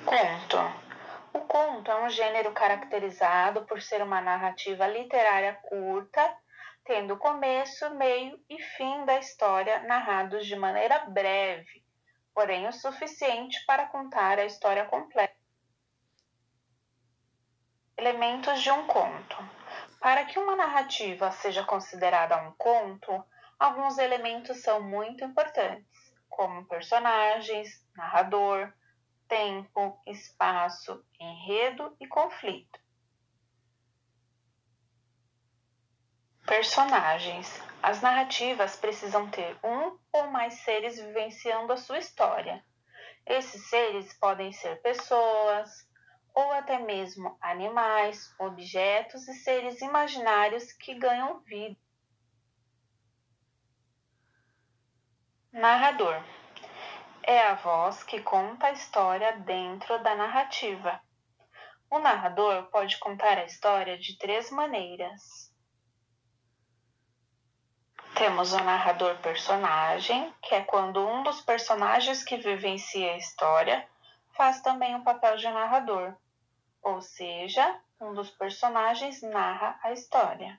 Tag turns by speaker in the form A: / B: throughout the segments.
A: Conto. O conto é um gênero caracterizado por ser uma narrativa literária curta, tendo começo, meio e fim da história narrados de maneira breve, porém o suficiente para contar a história completa. Elementos de um conto. Para que uma narrativa seja considerada um conto, alguns elementos são muito importantes, como personagens, narrador, tempo, espaço, enredo e conflito. Personagens. As narrativas precisam ter um ou mais seres vivenciando a sua história. Esses seres podem ser pessoas, ou até mesmo animais, objetos e seres imaginários que ganham vida. Narrador. É a voz que conta a história dentro da narrativa. O narrador pode contar a história de 3 maneiras. Temos o narrador personagem, que é quando um dos personagens que vivencia a história faz também o papel de narrador, ou seja, um dos personagens narra a história.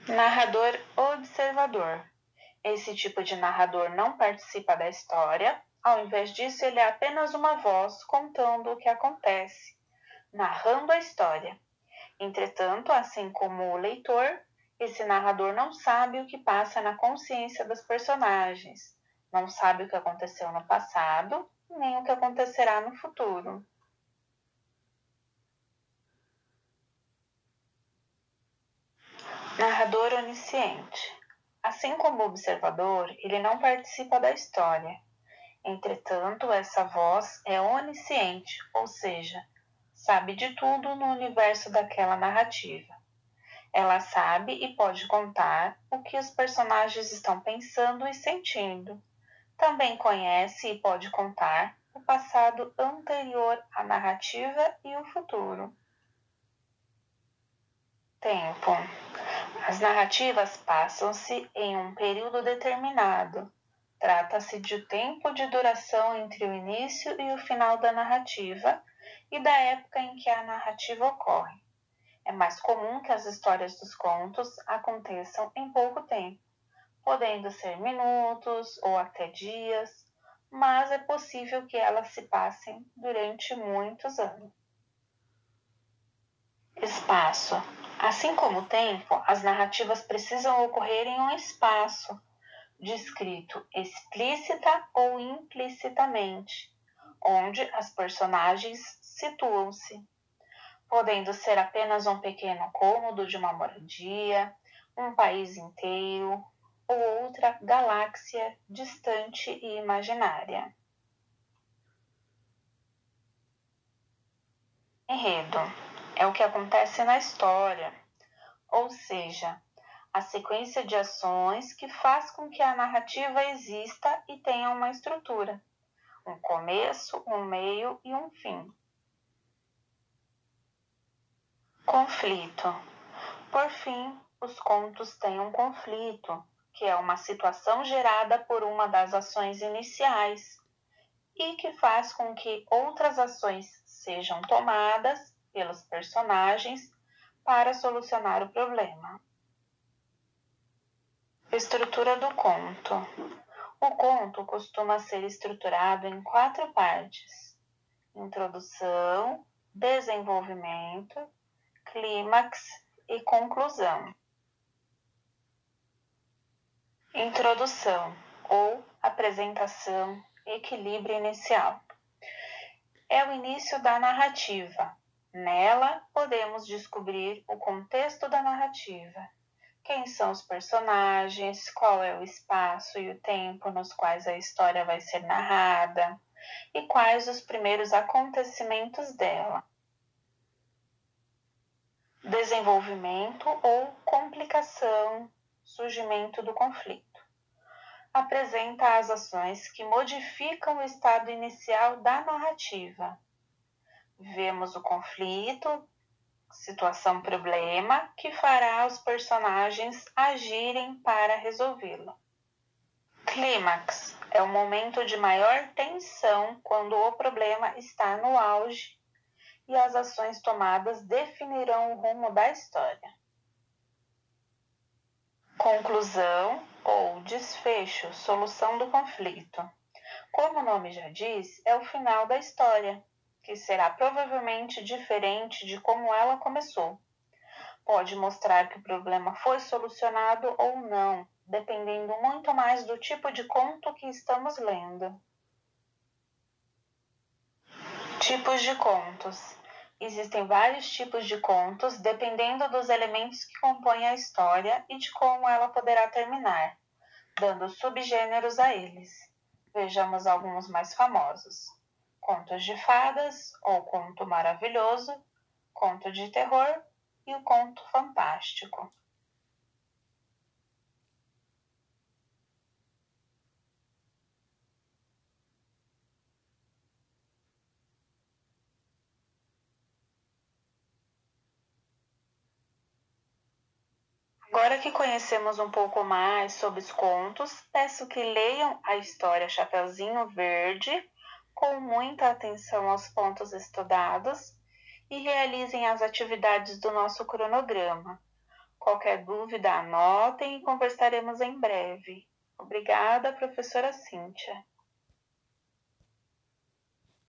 A: Narrador observador. Esse tipo de narrador não participa da história, ao invés disso ele é apenas uma voz contando o que acontece, narrando a história. Entretanto, assim como o leitor, esse narrador não sabe o que passa na consciência dos personagens, não sabe o que aconteceu no passado, nem o que acontecerá no futuro. Narrador onisciente. Assim como o observador, ele não participa da história. Entretanto, essa voz é onisciente, ou seja, sabe de tudo no universo daquela narrativa. Ela sabe e pode contar o que os personagens estão pensando e sentindo. Também conhece e pode contar o passado anterior à narrativa e o futuro. Tempo. As narrativas passam-se em um período determinado. Trata-se de tempo de duração entre o início e o final da narrativa e da época em que a narrativa ocorre. É mais comum que as histórias dos contos aconteçam em pouco tempo, podendo ser minutos ou até dias, mas é possível que elas se passem durante muitos anos. Espaço. Assim como o tempo, as narrativas precisam ocorrer em um espaço, descrito explícita ou implicitamente, onde as personagens situam-se, podendo ser apenas um pequeno cômodo de uma moradia, um país inteiro ou outra galáxia distante e imaginária. Enredo é o que acontece na história, ou seja, a sequência de ações que faz com que a narrativa exista e tenha uma estrutura, um começo, um meio e um fim. Conflito. Por fim, os contos têm um conflito, que é uma situação gerada por uma das ações iniciais e que faz com que outras ações sejam tomadas pelos personagens para solucionar o problema. Estrutura do conto. O conto costuma ser estruturado em 4 partes: introdução, desenvolvimento, clímax e conclusão. Introdução ou apresentação, equilíbrio inicial. É o início da narrativa. Nela, podemos descobrir o contexto da narrativa. Quem são os personagens, qual é o espaço e o tempo nos quais a história vai ser narrada e quais os primeiros acontecimentos dela. Desenvolvimento ou complicação, surgimento do conflito. Apresenta as ações que modificam o estado inicial da narrativa. Vemos o conflito, situação-problema, que fará os personagens agirem para resolvê-lo. Clímax É o momento de maior tensão quando o problema está no auge e as ações tomadas definirão o rumo da história. Conclusão ou desfecho, solução do conflito. Como o nome já diz, é o final da história, que será provavelmente diferente de como ela começou. Pode mostrar que o problema foi solucionado ou não, dependendo muito mais do tipo de conto que estamos lendo. Tipos de contos. Existem vários tipos de contos, dependendo dos elementos que compõem a história e de como ela poderá terminar, dando subgêneros a eles. Vejamos alguns mais famosos: contos de fadas, ou conto maravilhoso, conto de terror e o conto fantástico. Agora que conhecemos um pouco mais sobre os contos, peço que leiam a história Chapeuzinho Verde com muita atenção aos pontos estudados e realizem as atividades do nosso cronograma. Qualquer dúvida, anotem e conversaremos em breve. Obrigada, professora Cíntia.